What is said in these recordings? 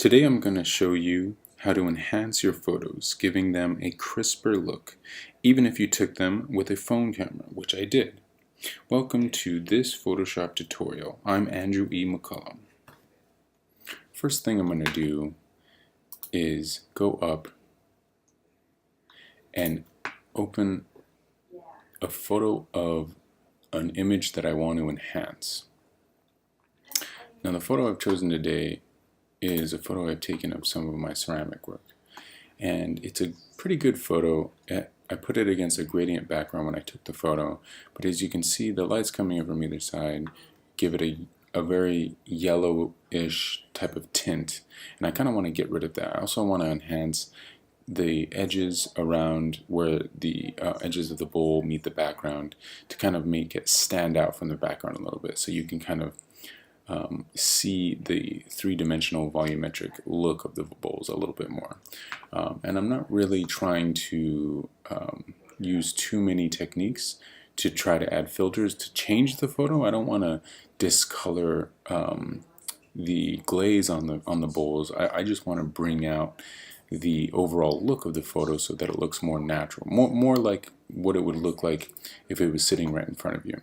Today I'm going to show you how to enhance your photos, giving them a crisper look, even if you took them with a phone camera, which I did. Welcome to this Photoshop tutorial. I'm Andrew E. McCullum. First thing I'm going to do is go up and open a photo of an image that I want to enhance. Now the photo I've chosen today is a photo I've taken of some of my ceramic work, and it's a pretty good photo. I put it against a gradient background when I took the photo, but as you can see, the lights coming in from either side give it a very yellowish type of tint, and I kind of want to get rid of that. I also want to enhance the edges around where the edges of the bowl meet the background to kind of make it stand out from the background a little bit, so you can kind of see the three-dimensional volumetric look of the bowls a little bit more. And I'm not really trying to use too many techniques to try to add filters to change the photo. I don't want to discolor the glaze on the bowls. I just want to bring out the overall look of the photo so that it looks more natural, more like what it would look like if it was sitting right in front of you.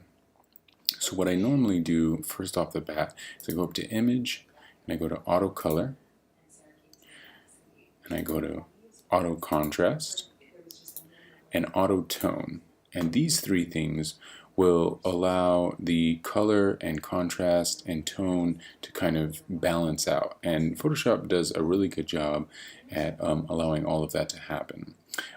So what I normally do first off the bat is I go up to Image, and I go to Auto Color, and I go to Auto Contrast, and Auto Tone. And these three things will allow the color and contrast and tone to kind of balance out. And Photoshop does a really good job at allowing all of that to happen.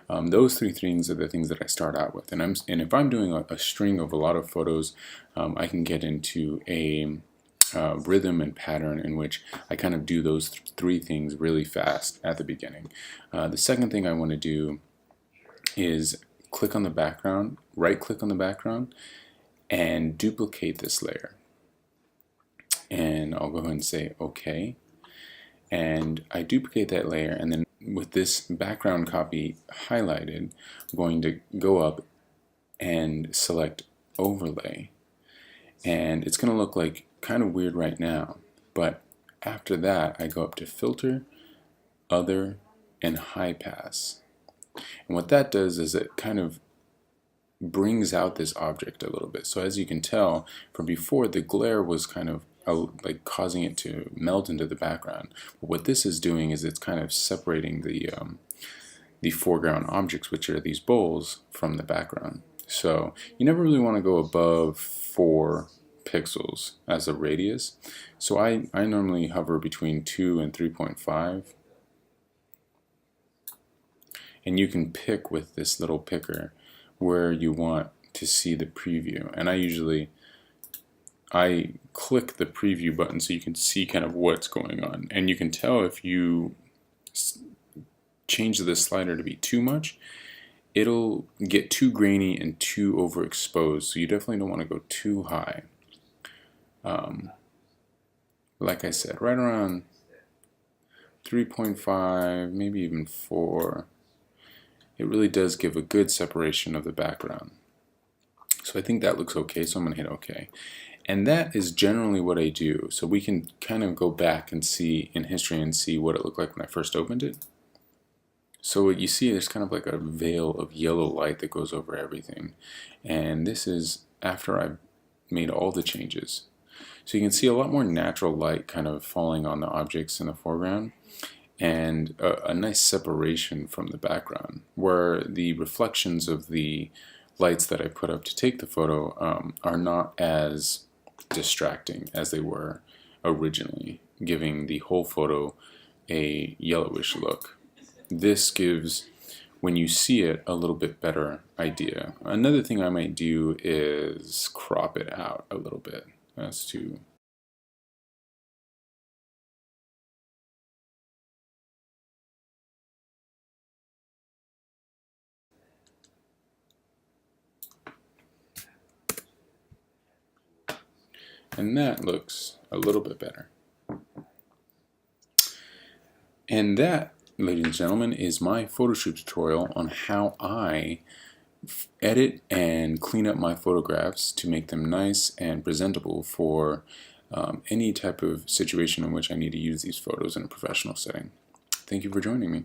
Those three things are the things that I start out with, and if I'm doing a string of a lot of photos, I can get into a rhythm and pattern in which I kind of do those three things really fast at the beginning. The second thing I want to do is click on the background, right-click on the background, and duplicate this layer. And I'll go ahead and say OK. And I duplicate that layer, and then with this background copy highlighted, I'm going to go up and select Overlay. And it's going to look like kind of weird right now, but after that I go up to Filter, Other, and High Pass. And what that does is it kind of brings out this object a little bit. So as you can tell from before, the glare was kind of like causing it to melt into the background. But what this is doing is it's kind of separating the foreground objects, which are these bowls, from the background. So you never really want to go above 4 pixels as a radius. So I normally hover between 2 and 3.5. And you can pick with this little picker where you want to see the preview. And I click the preview button so you can see kind of what's going on. And you can tell if you change the slider to be too much, it'll get too grainy and too overexposed. So you definitely don't want to go too high. Like I said, right around 3.5, maybe even 4. It really does give a good separation of the background. So I think that looks okay, so I'm going to hit OK. And that is generally what I do. So we can kind of go back and see in history and see what it looked like when I first opened it. So what you see, there's kind of like a veil of yellow light that goes over everything. And this is after I've made all the changes. So you can see a lot more natural light kind of falling on the objects in the foreground, and a nice separation from the background, where the reflections of the lights that I put up to take the photo are not as distracting as they were originally, giving the whole photo a yellowish look. This gives, when you see it, a little bit better idea. Another thing I might do is crop it out a little bit. That's to and that looks a little bit better. And that, ladies and gentlemen, is my Photoshop tutorial on how I edit and clean up my photographs to make them nice and presentable for any type of situation in which I need to use these photos in a professional setting. Thank you for joining me.